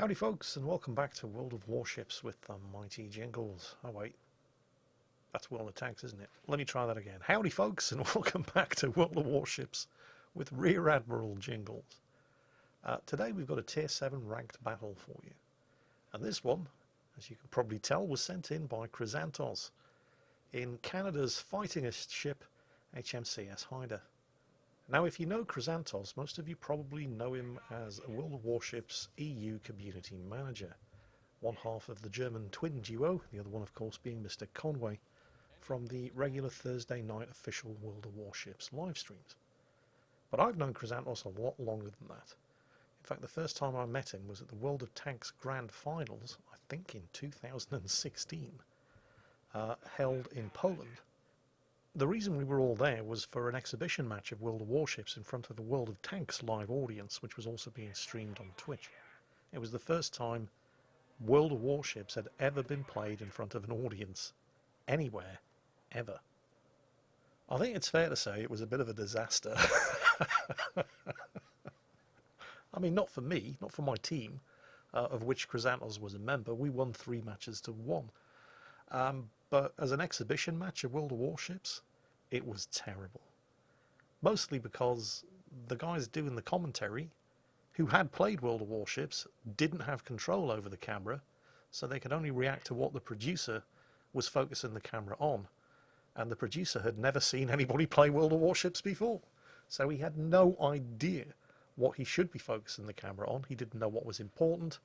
Howdy folks, and welcome back to World of Warships with the mighty Jingles. Oh wait, that's World of Tanks, isn't it? Let me try that again. Howdy folks, and welcome back to World of Warships with Rear Admiral Jingles. Today we've got a Tier 7 ranked battle for you. And this one, as you can probably tell, was sent in by Chrysantos in Canada's Fightingest ship, HMSCS Haida. Now, if you know Chrysantos, most of you probably know him as a World of Warships EU Community Manager, one half of the German twin duo, the other one of course being Mr. Conway, from the regular Thursday night official World of Warships live streams. But I've known Chrysantos a lot longer than that. In fact, the first time I met him was at the World of Tanks Grand Finals, I think in 2016, held in Poland. The reason we were all there was for an exhibition match of World of Warships in front of a World of Tanks live audience, which was also being streamed on Twitch. It was the first time World of Warships had ever been played in front of an audience, anywhere, ever. I think it's fair to say it was a bit of a disaster. I mean, not for me, not for my team, of which Chrysantos was a member. We won 3 matches to 1. But as an exhibition match of World of Warships, it was terrible. Mostly because the guys doing the commentary, who had played World of Warships, didn't have control over the camera, so they could only react to what the producer was focusing the camera on. And the producer had never seen anybody play World of Warships before. So he had no idea what he should be focusing the camera on. He didn't know what was important,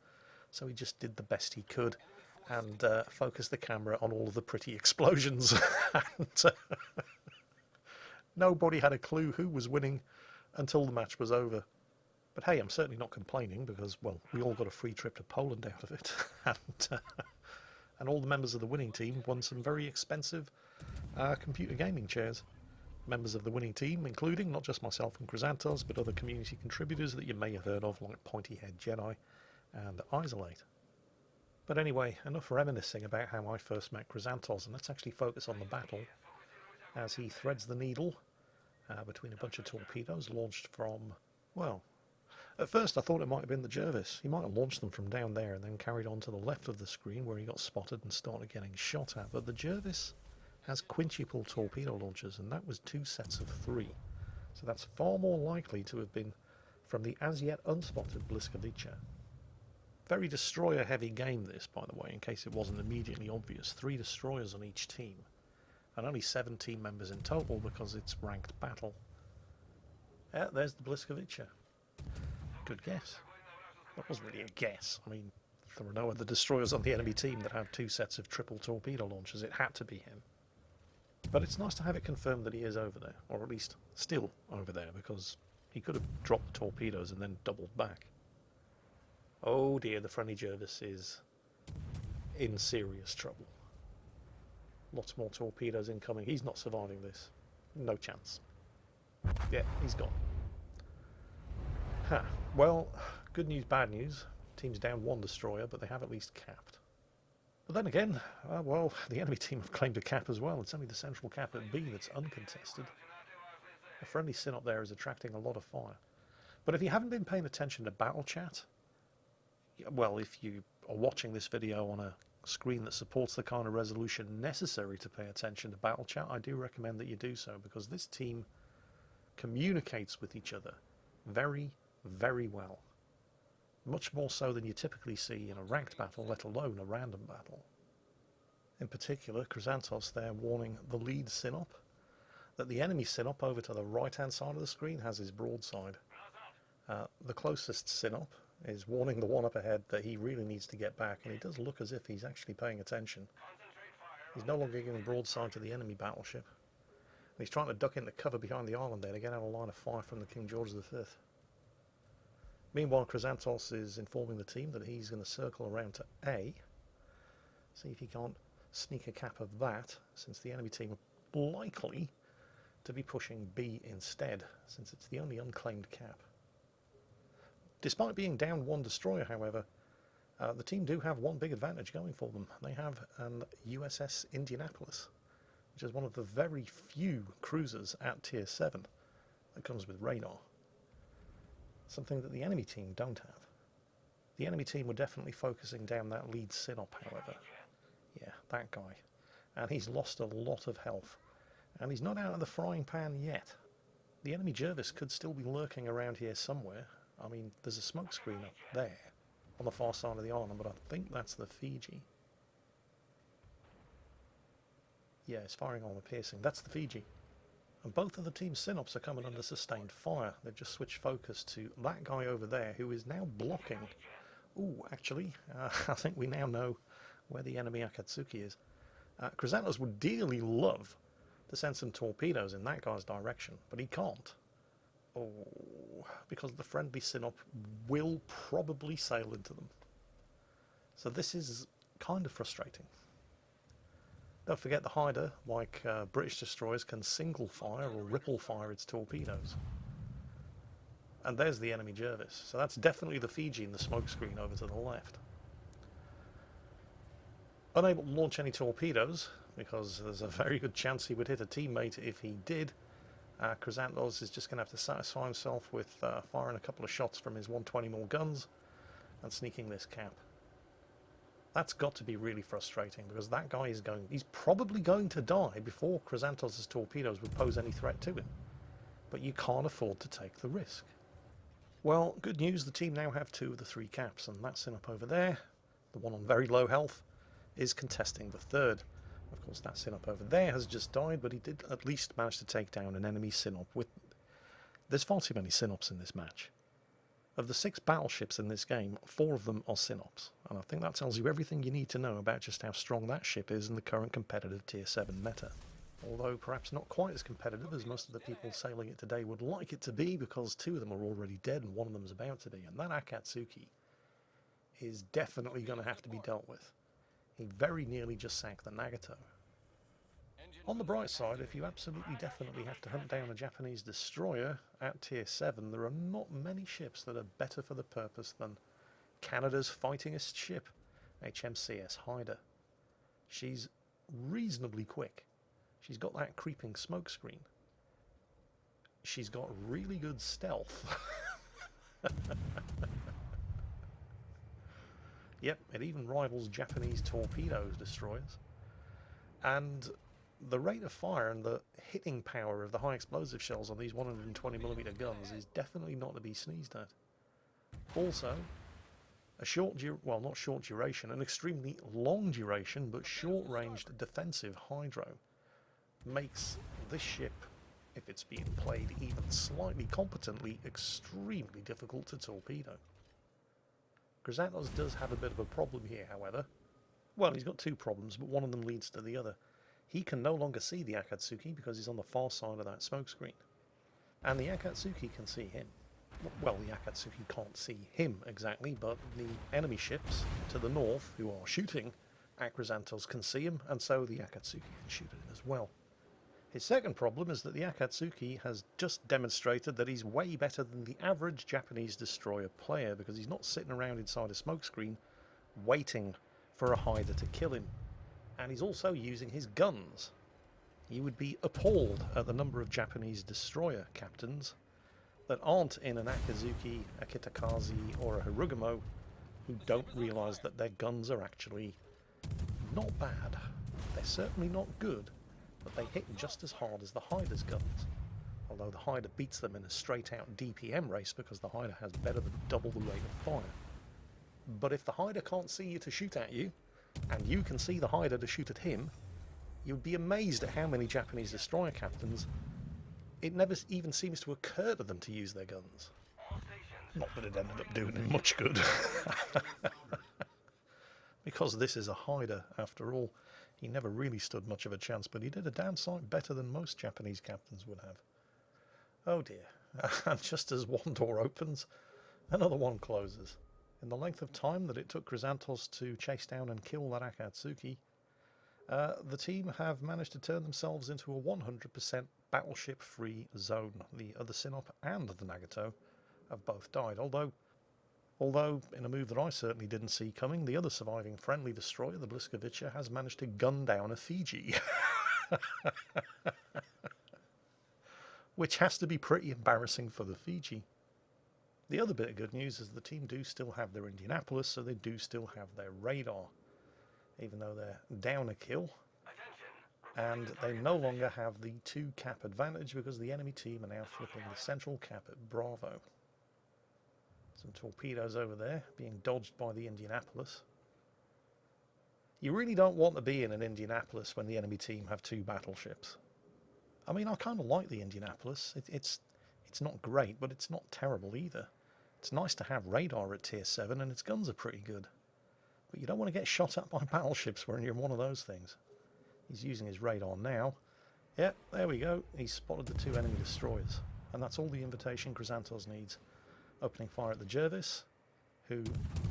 so he just did the best he could and focused the camera on all of the pretty explosions. And nobody had a clue who was winning until the match was over. But hey, I'm certainly not complaining because, well, we all got a free trip to Poland out of it. And all the members of the winning team won some very expensive computer gaming chairs. Members of the winning team, including not just myself and Chrysantos, but other community contributors that you may have heard of, like Pointy Head Jedi and Isolate. But anyway, enough reminiscing about how I first met Chrysantos, and let's actually focus on the battle as he threads the needle between a bunch of torpedoes launched from, well, at first I thought it might have been the Jervis. He might have launched them from down there and then carried on to the left of the screen where he got spotted and started getting shot at. But the Jervis has quintuple torpedo launchers, and that was 2 sets of 3. So that's far more likely to have been from the as yet unspotted Bliskovica. Very destroyer-heavy game this, by the way, in case it wasn't immediately obvious. 3 destroyers on each team, and only 7 team members in total because it's ranked battle. Yeah, there's the Bliskovica. Good guess. That wasn't really a guess. I mean, there were no other destroyers on the enemy team that had 2 sets of triple torpedo launchers. It had to be him. But it's nice to have it confirmed that he is over there, or at least still over there, because he could have dropped the torpedoes and then doubled back. Oh dear, the friendly Jervis is in serious trouble. Lots more torpedoes incoming. He's not surviving this. No chance. Yeah, he's gone. Ha. Well, good news, bad news. Team's down 1 destroyer, but they have at least capped. But then again, well, the enemy team have claimed a cap as well. It's only the central cap at B that's uncontested. A friendly Synop there is attracting a lot of fire. But if you haven't been paying attention to battle chat, well, if you are watching this video on a screen that supports the kind of resolution necessary to pay attention to battle chat, I do recommend that you do so, because this team communicates with each other very, very well. Much more so than you typically see in a ranked battle, let alone a random battle. In particular, Chrysantos there warning the lead Synop that the enemy Synop over to the right-hand side of the screen has his broadside. The closest Synop is warning the one up ahead that he really needs to get back, and he does look as if he's actually paying attention. He's no longer giving broadside to the enemy battleship. And he's trying to duck into cover behind the island there to get out of line of fire from the King George V. Meanwhile, Chrysantos is informing the team that he's going to circle around to A, see if he can't sneak a cap of that, since the enemy team are likely to be pushing B instead, since it's the only unclaimed cap. Despite being down 1 destroyer, however, the team do have one big advantage going for them. They have an USS Indianapolis, which is one of the very few cruisers at Tier 7 that comes with radar. Something that the enemy team don't have. The enemy team were definitely focusing down that lead Sinop, however. Yeah, that guy. And he's lost a lot of health. And he's not out of the frying pan yet. The enemy Jervis could still be lurking around here somewhere. I mean, there's a smoke screen up there on the far side of the island, but I think that's the Fiji. Yeah, it's firing on the piercing. That's the Fiji. And both of the team's Sinops are coming under sustained fire. They've just switched focus to that guy over there, who is now blocking. Ooh, actually, I think we now know where the enemy Akatsuki is. Chrysanthos would dearly love to send some torpedoes in that guy's direction, but he can't. Oh, because the friendly Sinop will probably sail into them. So this is kind of frustrating. Don't forget the Haida, like British destroyers, can single fire or ripple fire its torpedoes. And there's the enemy Jervis. So that's definitely the Fiji in the smoke screen over to the left. Unable to launch any torpedoes, because there's a very good chance he would hit a teammate if he did. Chrysanthos is just going to have to satisfy himself with firing a couple of shots from his 120mm guns and sneaking this cap. That's got to be really frustrating, because that guy is he's probably going to die before Chrysanthos' torpedoes would pose any threat to him. But you can't afford to take the risk. Well, good news, the team now have 2 of the 3 caps, and that Sinop over there, the one on very low health, is contesting the 3rd. Of course, that Sinop over there has just died, but he did at least manage to take down an enemy Sinop. There's far too many Sinops in this match. Of the 6 battleships in this game, 4 of them are Sinops, and I think that tells you everything you need to know about just how strong that ship is in the current competitive Tier 7 meta. Although perhaps not quite as competitive as most of the people sailing it today would like it to be, because 2 of them are already dead and 1 of them is about to be, and that Akatsuki is definitely going to have to be dealt with. He very nearly just sank the Nagato. On the bright side, if you absolutely definitely have to hunt down a Japanese destroyer at Tier 7, there are not many ships that are better for the purpose than Canada's Fightingest ship, HMSCS Haida. She's reasonably quick. She's got that creeping smoke screen. She's got really good stealth. Yep, it even rivals Japanese torpedoes destroyers. And the rate of fire and the hitting power of the high explosive shells on these 120mm guns is definitely not to be sneezed at. Also, a not short duration, an extremely long duration but short-ranged defensive hydro makes this ship, if it's being played even slightly competently, extremely difficult to torpedo. Chrysanthos does have a bit of a problem here, however. Well, he's got 2 problems, but one of them leads to the other. He can no longer see the Akatsuki because he's on the far side of that smoke screen. And the Akatsuki can see him. Well, the Akatsuki can't see him exactly, but the enemy ships to the north, who are shooting at Chrysanthos, can see him, and so the Akatsuki can shoot at him as well. His second problem is that the Akatsuki has just demonstrated that he's way better than the average Japanese destroyer player, because he's not sitting around inside a smokescreen waiting for a Haida to kill him. And he's also using his guns. You would be appalled at the number of Japanese destroyer captains that aren't in an Akazuki, a Kitakaze, or a Harugamo who don't realise that their guns are actually not bad. They're certainly not good, but they hit just as hard as the Haida's guns. Although the Haida beats them in a straight-out DPM race because the Haida has better than double the rate of fire. But if the Haida can't see you to shoot at you, and you can see the Haida to shoot at him, you'd be amazed at how many Japanese destroyer captains it never even seems to occur to them to use their guns. Not that it ended up doing him much good. Because this is a Haida, after all. He never really stood much of a chance, but he did a damn sight better than most Japanese captains would have. Oh dear. And just as one door opens, another one closes. In the length of time that it took Chrysanthos to chase down and kill that Akatsuki, the team have managed to turn themselves into a 100% battleship-free zone. The other Sinop and the Nagato have both died, although in a move that I certainly didn't see coming, the other surviving friendly destroyer, the Bliskovica, has managed to gun down a Fiji. Which has to be pretty embarrassing for the Fiji. The other bit of good news is the team do still have their Indianapolis, so they do still have their radar, even though they're down a kill. And they no longer have the 2 cap advantage because the enemy team are now flipping the central cap at Bravo. Some torpedoes over there being dodged by the Indianapolis. You really don't want to be in an Indianapolis when the enemy team have 2 battleships. I mean, I kind of like the Indianapolis. It's not great, but it's not terrible either. It's nice to have radar at tier 7 and its guns are pretty good. But you don't want to get shot at by battleships when you're in one of those things. He's using his radar now. Yep, there we go. He's spotted the 2 enemy destroyers. And that's all the invitation Chrysantos needs. Opening fire at the Jervis, who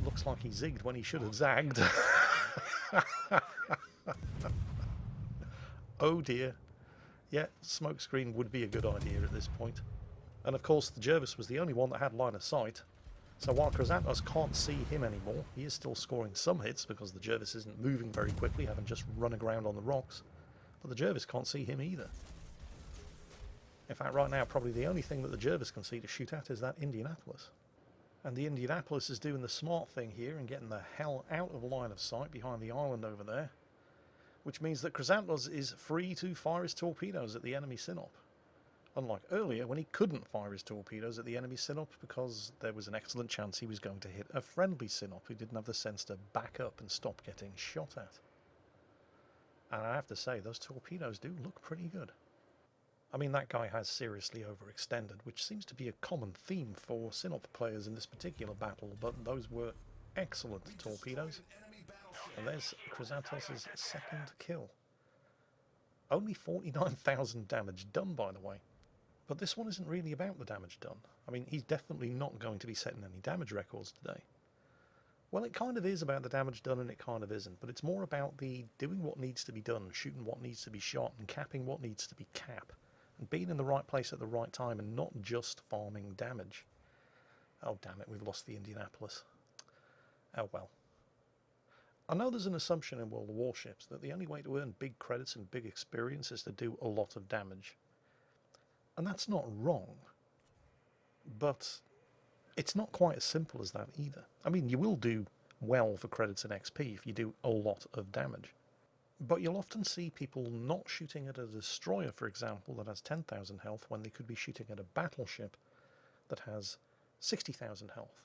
looks like he zigged when he should have zagged. Oh dear. Yeah, smokescreen would be a good idea at this point. And of course the Jervis was the only one that had line of sight. So while Chrysantos can't see him anymore, he is still scoring some hits because the Jervis isn't moving very quickly, having just run aground on the rocks. But the Jervis can't see him either. In fact, right now, probably the only thing that the Jervis can see to shoot at is that Indianapolis. And the Indianapolis is doing the smart thing here and getting the hell out of line of sight behind the island over there. Which means that Chrysantos is free to fire his torpedoes at the enemy Sinop. Unlike earlier, when he couldn't fire his torpedoes at the enemy Sinop because there was an excellent chance he was going to hit a friendly Sinop who didn't have the sense to back up and stop getting shot at. And I have to say, those torpedoes do look pretty good. I mean, that guy has seriously overextended, which seems to be a common theme for Sinop players in this particular battle, but those were excellent torpedoes. And there's Chrysantos' second kill. Only 49,000 damage done, by the way. But this one isn't really about the damage done. I mean, he's definitely not going to be setting any damage records today. Well, it kind of is about the damage done and it kind of isn't, but it's more about the doing what needs to be done, shooting what needs to be shot, and capping what needs to be capped. And being in the right place at the right time and not just farming damage. Oh, damn it, we've lost the Indianapolis. Oh, well. I know there's an assumption in World of Warships that the only way to earn big credits and big experience is to do a lot of damage. And that's not wrong. But it's not quite as simple as that either. I mean, you will do well for credits and XP if you do a lot of damage. But you'll often see people not shooting at a destroyer, for example, that has 10,000 health when they could be shooting at a battleship that has 60,000 health.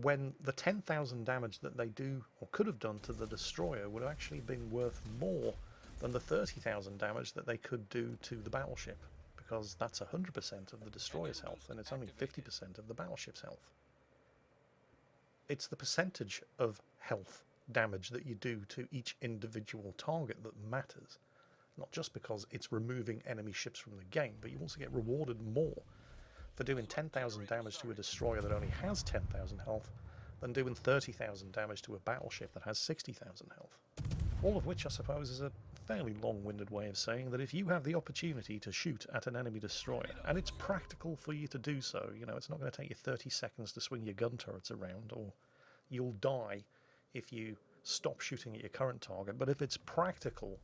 When the 10,000 damage that they do or could have done to the destroyer would have actually been worth more than the 30,000 damage that they could do to the battleship, because that's 100% of the destroyer's health and it's only 50% of the battleship's health. It's the percentage of health damage that you do to each individual target that matters, not just because it's removing enemy ships from the game, but you also get rewarded more for doing 10,000 damage to a destroyer that only has 10,000 health than doing 30,000 damage to a battleship that has 60,000 health. All of which, I suppose, is a fairly long-winded way of saying that if you have the opportunity to shoot at an enemy destroyer, and it's practical for you to do so, you know, it's not going to take you 30 seconds to swing your gun turrets around, or you'll die if you stop shooting at your current target, but if it's practical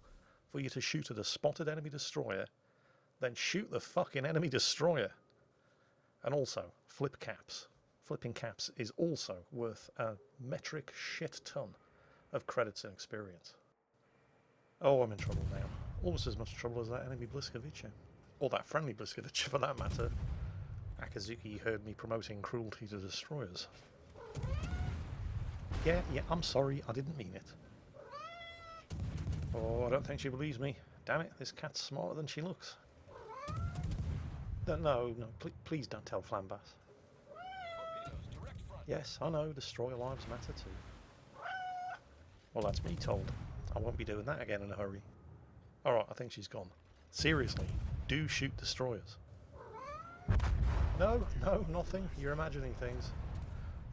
for you to shoot at a spotted enemy destroyer, then shoot the fucking enemy destroyer. And also, flip caps. Flipping caps is also worth a metric shit ton of credits and experience. Oh, I'm in trouble now. Almost as much trouble as that enemy Bliskovice. Or that friendly Bliskovice, for that matter. Akazuki heard me promoting cruelty to destroyers. Yeah, I'm sorry, I didn't mean it. Oh, I don't think she believes me. Damn it, this cat's smarter than she looks. No, please don't tell Flambas. Yes, I know, destroyer lives matter too. Well, that's me told. I won't be doing that again in a hurry. Alright, I think she's gone. Seriously, do shoot destroyers. No, nothing. You're imagining things.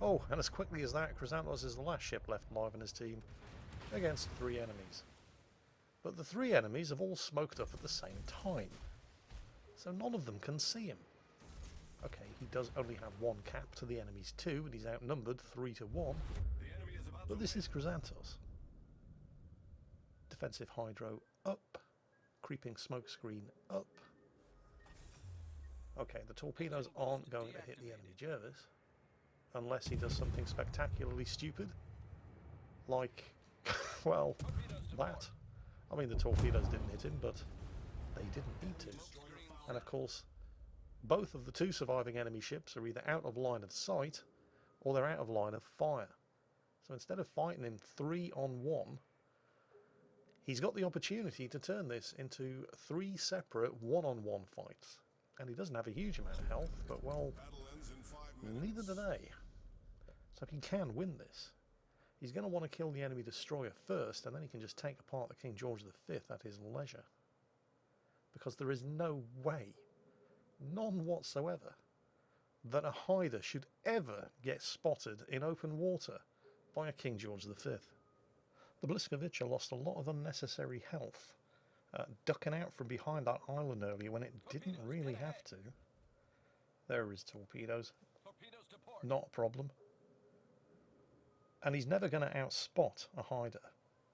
Oh, and as quickly as that, Chrysantos is the last ship left alive in his team, against 3 enemies. But the 3 enemies have all smoked up at the same time, so none of them can see him. Okay, he does only have 1 cap to the enemy's 2, and he's outnumbered 3-1, but this is Chrysantos. Defensive hydro up, creeping smokescreen up. Okay, the torpedoes aren't going to hit the enemy Jervis unless he does something spectacularly stupid, like, well, that. I mean, the torpedoes didn't hit him, but they didn't need to. And of course, both of the two surviving enemy ships are either out of line of sight or they're out of line of fire. So instead of fighting him 3-on-1, he's got the opportunity to turn this into 3 separate 1-on-1 fights. And he doesn't have a huge amount of health, but, well, neither do they. So if he can win this, he's going to want to kill the enemy destroyer first, and then he can just take apart the King George V at his leisure. Because there is no way, none whatsoever, that a Haida should ever get spotted in open water by a King George V. The Bliskovica lost a lot of unnecessary health, ducking out from behind that island earlier when it didn't really have to. There are his torpedoes. Not a problem. And he's never going to outspot a Haida.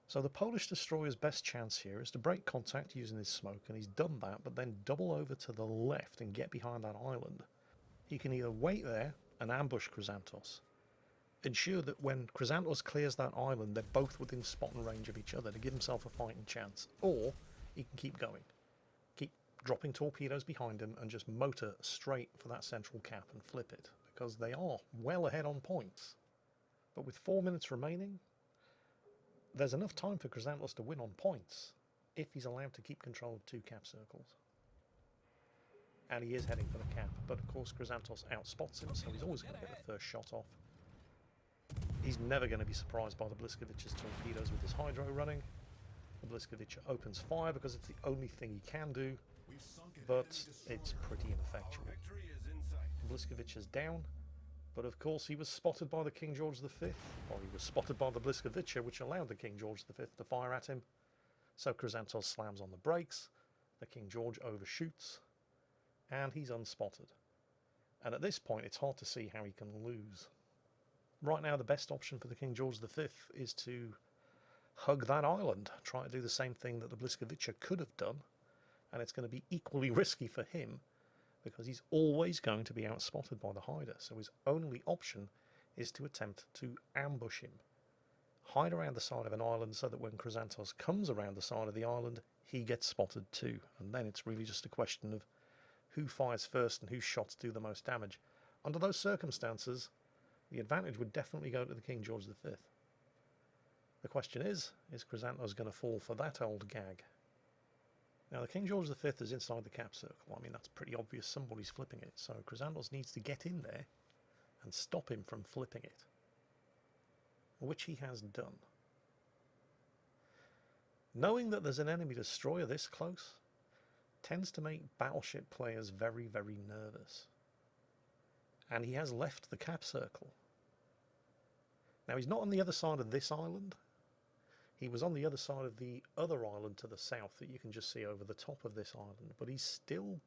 So the Polish destroyer's best chance here is to break contact using his smoke, and he's done that, but then double over to the left and get behind that island. He can either wait there and ambush Chrysanthos, ensure that when Chrysanthos clears that island, they're both within spot and range of each other to give himself a fighting chance, or he can keep going. Keep dropping torpedoes behind him and just motor straight for that central cap and flip it, because they are well ahead on points. But with 4 minutes remaining, there's enough time for Chrysanthos to win on points if he's allowed to keep control of 2 cap circles. And he is heading for the cap, but of course Chrysanthos outspots him, so he's always going to get the first shot off. He's never going to be surprised by the Bliskovica's torpedoes with his hydro running. The Bliskovica opens fire because it's the only thing he can do, but it's pretty ineffectual. The Bliskovica's down, but of course he was spotted by the King George V, or he was spotted by the Bliskovica, which allowed the King George V to fire at him. So Chrysanthos slams on the brakes, the King George overshoots, and he's unspotted. And at this point it's hard to see how he can lose. Right now the best option for the King George V is to hug that island, try to do the same thing that the Bliskovica could have done, and it's going to be equally risky for him because he's always going to be outspotted by the Haida, so his only option is to attempt to ambush him. Hide around the side of an island so that when Chrysanthos comes around the side of the island, he gets spotted too, and then it's really just a question of who fires first and whose shots do the most damage. Under those circumstances, the advantage would definitely go to the King George V. The question is Chrysanthos going to fall for that old gag? Now, the King George V is inside the cap circle. I mean, that's pretty obvious. Somebody's flipping it. So Chrysanthos needs to get in there and stop him from flipping it, which he has done. Knowing that there's an enemy destroyer this close tends to make battleship players very, very nervous. And he has left the cap circle. Now, he's not on the other side of this island. He was on the other side of the other island to the south that you can just see over the top of this island, but he's still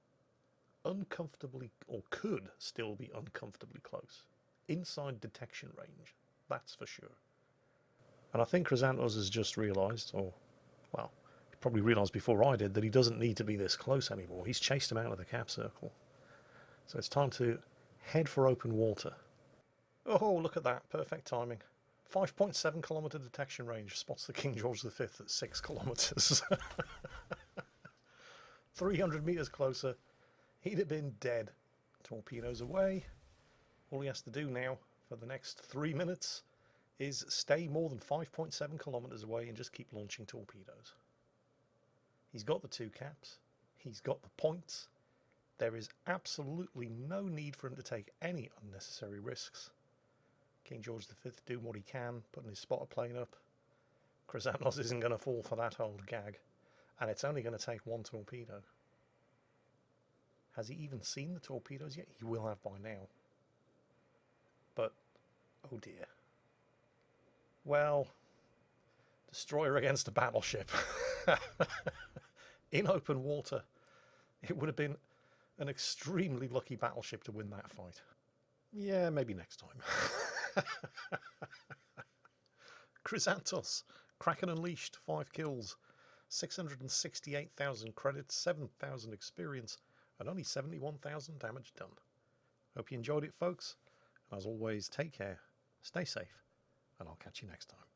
uncomfortably, or could still be uncomfortably close. Inside detection range, that's for sure. And I think Chrysanthos has just realised, or, well, he probably realised before I did, that he doesn't need to be this close anymore. He's chased him out of the cap circle. So it's time to head for open water. Oh, look at that. Perfect timing. 5.7 kilometre detection range spots the King George V at 6 kilometres. 300 metres closer, he'd have been dead. Torpedoes away. All he has to do now for the next 3 minutes is stay more than 5.7 kilometres away and just keep launching torpedoes. He's got the 2 caps. He's got the points. There is absolutely no need for him to take any unnecessary risks. King George V doing what he can, putting his spotter plane up. Chrysanthos isn't going to fall for that old gag, and it's only going to take 1 torpedo. Has he even seen the torpedoes yet? He will have by now. But, oh dear. Well, destroyer against a battleship. In open water. It would have been an extremely lucky battleship to win that fight. Yeah, maybe next time. Chrysanthos, Kraken Unleashed, 5 kills, 668,000 credits, 7,000 experience, and only 71,000 damage done. Hope you enjoyed it, folks, and as always, take care, stay safe, and I'll catch you next time.